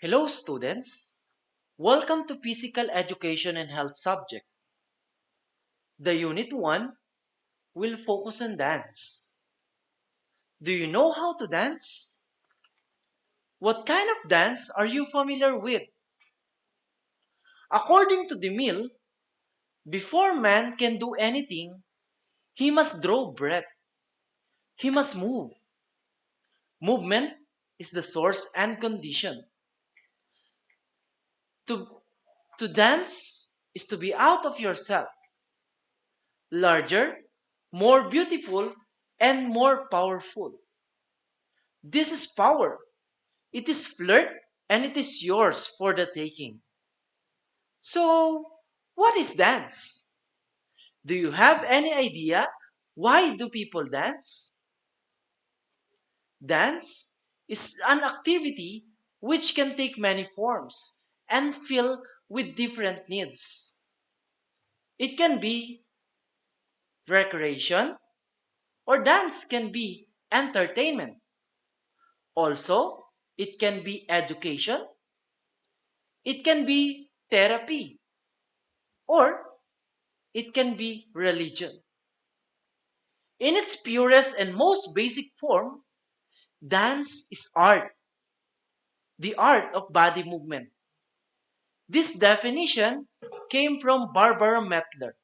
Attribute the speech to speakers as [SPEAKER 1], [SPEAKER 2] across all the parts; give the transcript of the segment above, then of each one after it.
[SPEAKER 1] Hello students, welcome to Physical Education and Health subject. The Unit 1 will focus on dance. Do you know how to dance? What kind of dance are you familiar with? According to the mill, before man can do anything, he must draw breath. He must move. Movement is the source and condition. To, to dance is to be out of yourself, larger, more beautiful, and more powerful. This is power. It is flirt and it is yours for the taking. So, what is dance? Do you have any idea why do people dance? Dance is an activity which can take many forms and fill with different needs. It can be recreation or dance can be entertainment. Also, it can be education, it can be therapy, or it can be religion. In its purest and most basic form, dance is art, the art of body movement. This definition came from Barbara Mettler.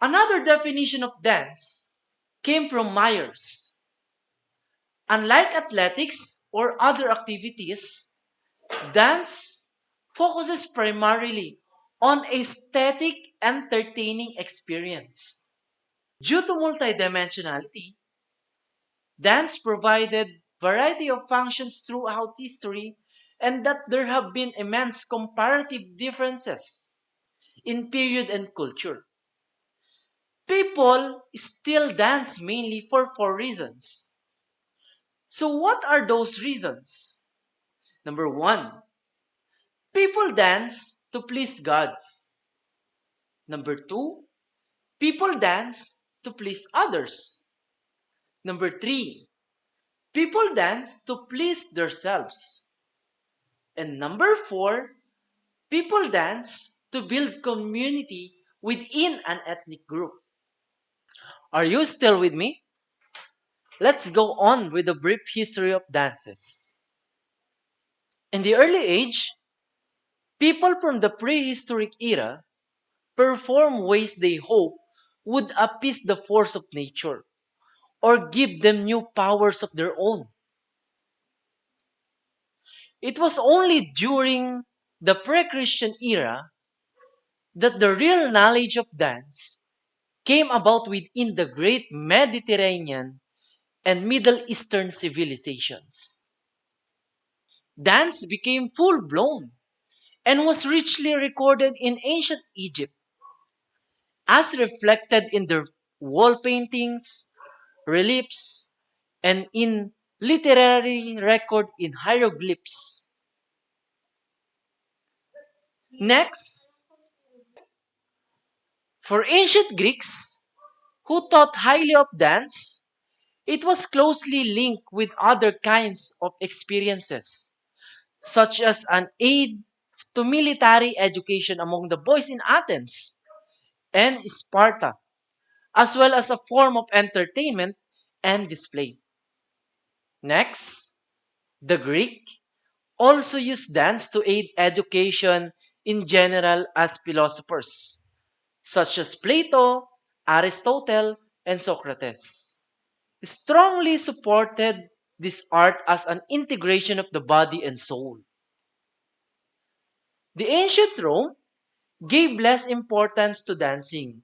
[SPEAKER 1] Another definition of dance came from Myers. Unlike athletics or other activities, dance focuses primarily on aesthetic entertaining experience. Due to multidimensionality, dance provided variety of functions throughout history and that there have been immense comparative differences in period and culture. People still dance mainly for four reasons. So what are those reasons? Number one, people dance to please gods. Number two, people dance to please others. Number three, people dance to please themselves. And number four, people dance to build community within an ethnic group. Are you still with me? Let's go on with a brief history of dances. In the early age, people from the prehistoric era perform ways they hope would appease the force of nature or give them new powers of their own. It was only during the pre-Christian era that the real knowledge of dance came about within the great Mediterranean and Middle Eastern civilizations. Dance became full blown and was richly recorded in ancient Egypt, as reflected in their wall paintings, reliefs, and in literary record in hieroglyphs. Next, for ancient Greeks, who thought highly of dance, it was closely linked with other kinds of experiences, such as an aid to military education among the boys in Athens and Sparta, as well as a form of entertainment and display. Next, the Greek also used dance to aid education in general as philosophers, such as Plato, Aristotle, and Socrates, strongly supported this art as an integration of the body and soul. The ancient Rome gave less importance to dancing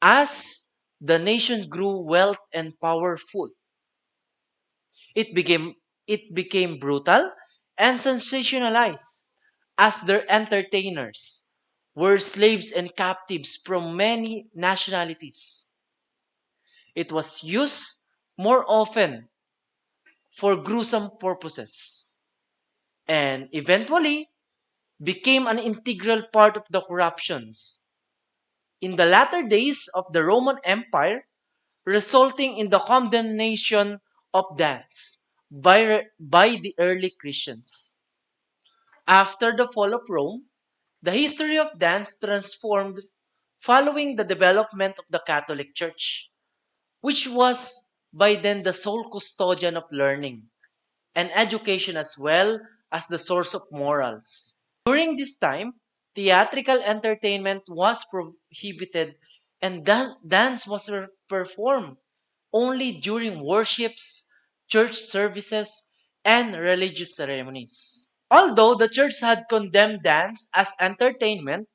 [SPEAKER 1] as the nation grew wealth and powerful. It became it became brutal and sensationalized as their entertainers were slaves and captives from many nationalities. It was used more often for gruesome purposes and eventually became an integral part of the corruptions in the latter days of the Roman Empire, resulting in the condemnation of dance by the early Christians. After the fall of Rome, the history of dance transformed following the development of the Catholic Church, which was by then the sole custodian of learning and education as well as the source of morals. During this time, theatrical entertainment was prohibited and dance was performed only during worships, church services, and religious ceremonies. Although the church had condemned dance as entertainment,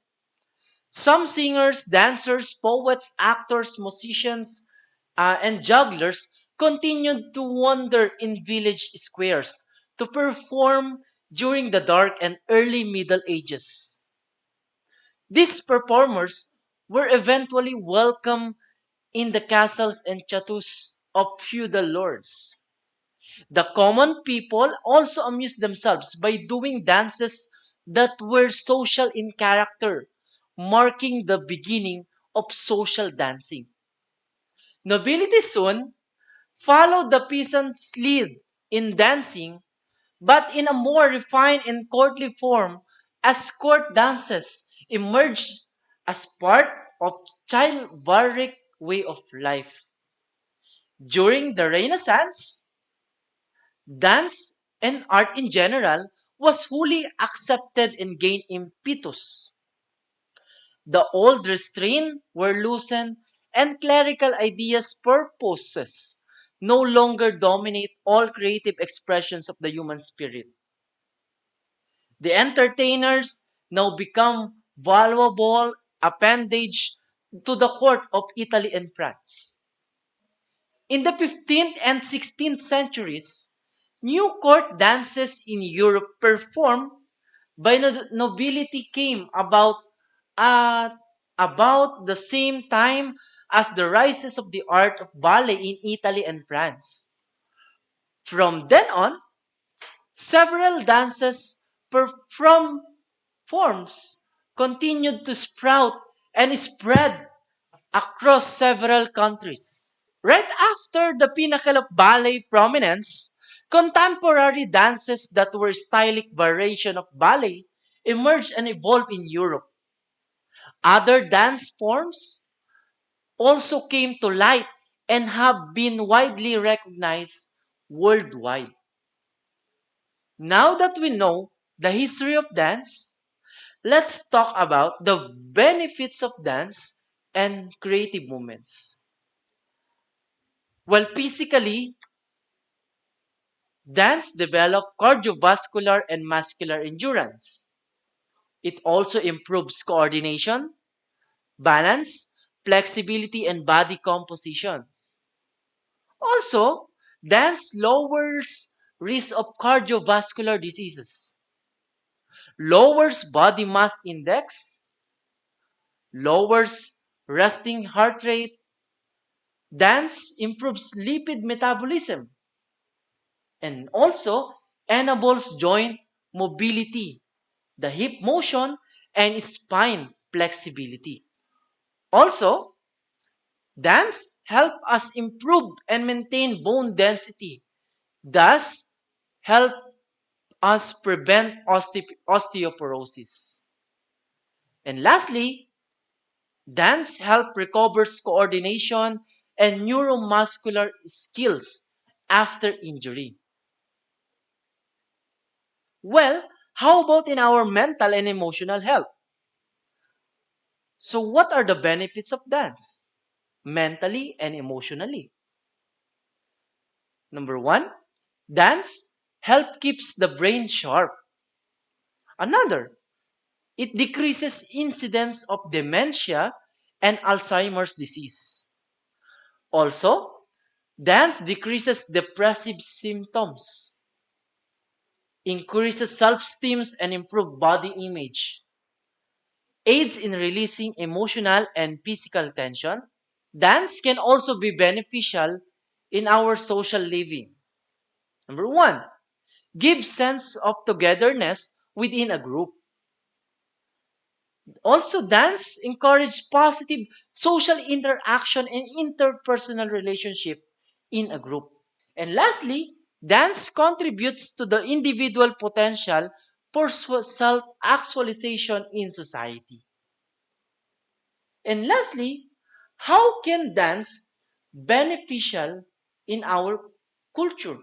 [SPEAKER 1] some singers, dancers, poets, actors, musicians, and jugglers continued to wander in village squares to perform during the dark and early Middle Ages. These performers were eventually welcomed in the castles and chateaus of feudal lords. The common people also amused themselves by doing dances that were social in character, marking the beginning of social dancing. Nobility soon followed the peasants' lead in dancing, but in a more refined and courtly form, as court dances emerged as part of chivalric way of life. During the Renaissance, dance and art in general was fully accepted and gained impetus. The old restraints were loosened and clerical ideas purposes no longer dominate all creative expressions of the human spirit. The entertainers now become valuable appendage to the court of Italy and France. In the 15th and 16th centuries, new court dances in Europe performed by nobility came at about the same time as the rises of the art of ballet in Italy and France. From then on, several dances from forms continued to sprout and spread across several countries. Right after the pinnacle of ballet prominence, contemporary dances that were stylistic variation of ballet emerged and evolved in Europe. Other dance forms also came to light and have been widely recognized worldwide. Now that we know the history of dance, let's talk about the benefits of dance and creative movements. Well, physically, dance develops cardiovascular and muscular endurance. It also improves coordination, balance, flexibility, and body composition. Also, dance lowers risk of cardiovascular diseases, lowers body mass index, lowers resting heart rate. Dance improves lipid metabolism and also enables joint mobility, the hip motion, and spine flexibility. Also, dance help us improve and maintain bone density, thus help us prevent osteoporosis. And lastly, dance help recovers coordination and neuromuscular skills after injury. Well, how about in our mental and emotional health? So what are the benefits of dance? Mentally and emotionally. Number one, dance help keeps the brain sharp. Another, it decreases incidence of dementia and Alzheimer's disease. Also, dance decreases depressive symptoms, increases self-esteem and improve body image, aids in releasing emotional and physical tension. Dance can also be beneficial in our social living. Number one, give sense of togetherness within a group. Also, dance encourage positive social interaction and interpersonal relationship in a group. And lastly, dance contributes to the individual potential for self-actualization in society. And lastly, how can dance beneficial in our culture?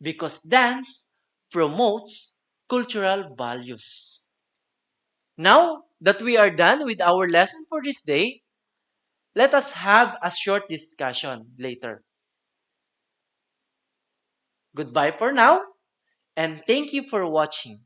[SPEAKER 1] Because dance promotes cultural values. Now that we are done with our lesson for this day, let us have a short discussion later. Goodbye for now, and thank you for watching.